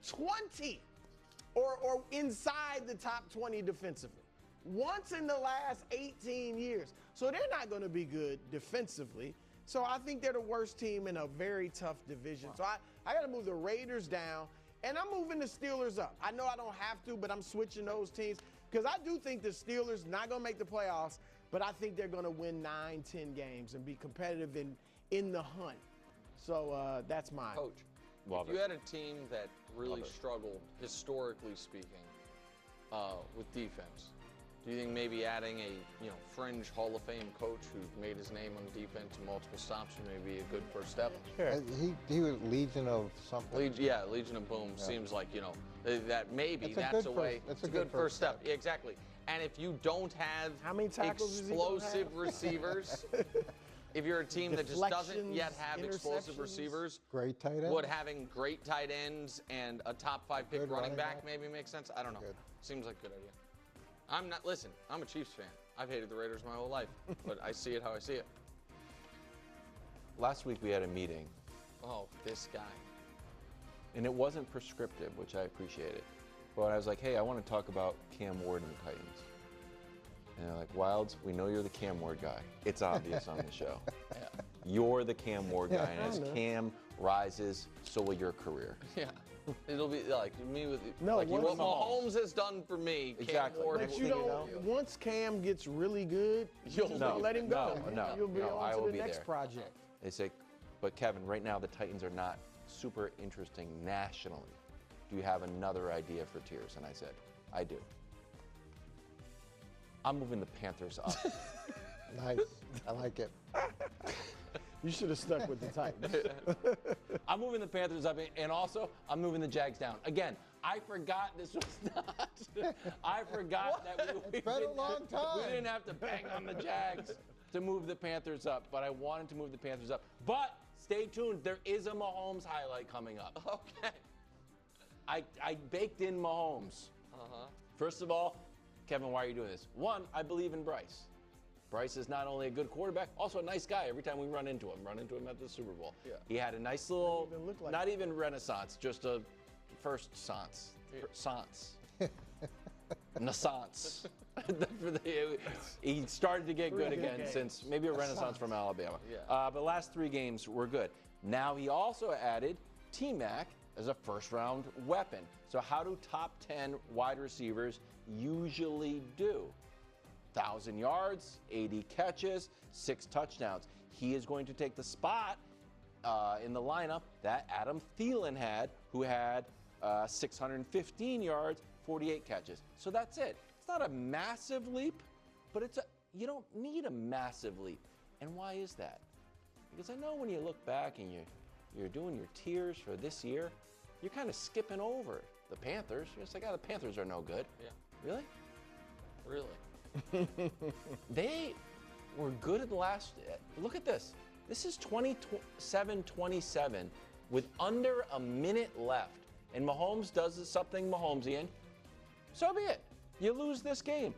20 or inside the top 20 defensively. Once in the last 18 years. So they're not going to be good defensively. So I think they're the worst team in a very tough division. Wow. So I got to move the Raiders down, and I'm moving the Steelers up. I know I don't have to, but I'm switching those teams because I do think the Steelers not going to make the playoffs, but I think they're going to win 9-10 games and be competitive in the hunt. So that's mine. Coach, if you had a team that really struggled, historically speaking, with defense, do you think maybe adding a fringe Hall of Fame coach who made his name on defense in multiple stops would maybe be a good first step? Sure. He was Legion of something. Legion of Boom seems like that maybe that's a way. It's a good first step. Yeah, exactly. And if you don't have how many tackles explosive receivers, if you're a team that just doesn't yet have explosive receivers, great tight ends. Would having great tight ends and a top 5 pick running back maybe make sense? I don't know. Seems like a good idea. I'm a Chiefs fan. I've hated the Raiders my whole life, but I see it how I see it. Last week we had a meeting. Oh, this guy. And it wasn't prescriptive, which I appreciated. But I was like, hey, I want to talk about Cam Ward and the Titans. And they're like, Wilds, we know you're the Cam Ward guy. It's obvious on the show. Yeah. You're the Cam Ward guy, and as Cam rises, so will your career. Yeah. It'll be like me with what Mahomes has done for me. Exactly. Cam Ward but you don't. Once Cam gets really good, you'll let him go. You'll be on to the next project. They say, but Kevin, right now the Titans are not super interesting nationally. Do you have another idea for tiers? And I said, I do. I'm moving the Panthers up. Nice. I like it. You should have stuck with the Titans. I'm moving the Panthers up, and also I'm moving the Jags down. Again, I forgot this was not. I forgot that it's been a long time. We didn't have to bang on the Jags to move the Panthers up, but I wanted to move the Panthers up. But stay tuned. There is a Mahomes highlight coming up. Okay. I baked in Mahomes. First of all, Kevin, why are you doing this? One, I believe in Bryce. Bryce is not only a good quarterback, also a nice guy. Every time we run into him at the Super Bowl. Yeah. He had a nice little, not even renaissance, just a first sance. Naissance. He started to get good again since maybe a renaissance from Alabama. Yeah. But last 3 games were good. Now he also added T-Mac as a first-round weapon. So how do top 10 wide receivers usually do? 1,000 yards, 80 catches, 6 touchdowns. He is going to take the spot in the lineup that Adam Thielen had, who had 615 yards, 48 catches. So that's it. It's not a massive leap, but you don't need a massive leap. And why is that? Because I know when you look back and you're doing your tiers for this year, you're kind of skipping over the Panthers. You're just like, the Panthers are no good. Yeah. Really? Really? They were good at the last. Look at this. This is 27-27 with under a minute left. And Mahomes does something Mahomesian. So be it. You lose this game.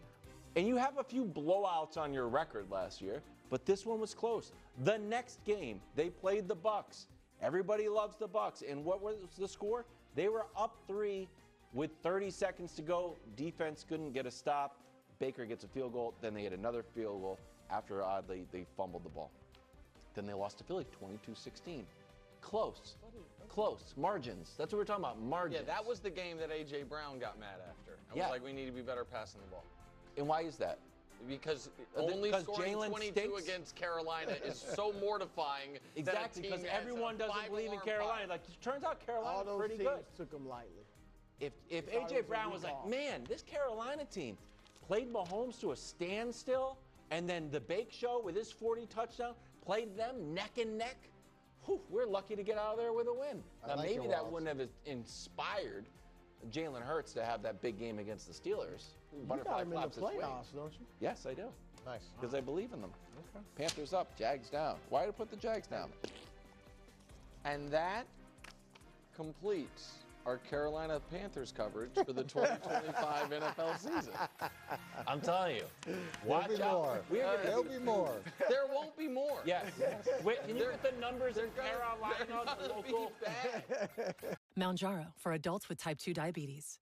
And you have a few blowouts on your record last year, but this one was close. The next game, they played the Bucs. Everybody loves the Bucs. And what was the score? They were up 3 with 30 seconds to go. Defense couldn't get a stop. Baker gets a field goal. Then they had another field goal after oddly they fumbled the ball. Then they lost to Philly 22-16. Close. Close. Margins. That's what we're talking about. Margins. Yeah, that was the game that A.J. Brown got mad after. I was like, we need to be better passing the ball. And why is that? Because only scoring 22 against Carolina is so mortifying. Exactly, because everyone doesn't believe in Carolina. Like, it turns out Carolina's pretty good. All those teams took them lightly. If A.J. Brown was like, man, this Carolina team played Mahomes to a standstill, and then the Bake Show with his 40 touchdown played them neck and neck, whew, we're lucky to get out of there with a win. Now, maybe that wouldn't have inspired Jalen Hurts to have that big game against the Steelers. You got him in the playoffs, don't you? Yes, I do. Nice. Because I believe in them. Okay. Panthers up, Jags down. Why did I put the Jags down? And that completes our Carolina Panthers coverage for the 2025 NFL season. I'm telling you. Watch out. There'll be more. There won't be more. Yes. Wait, can you get the numbers in Carolina? They're not gonna be bad. Mounjaro for adults with type 2 diabetes.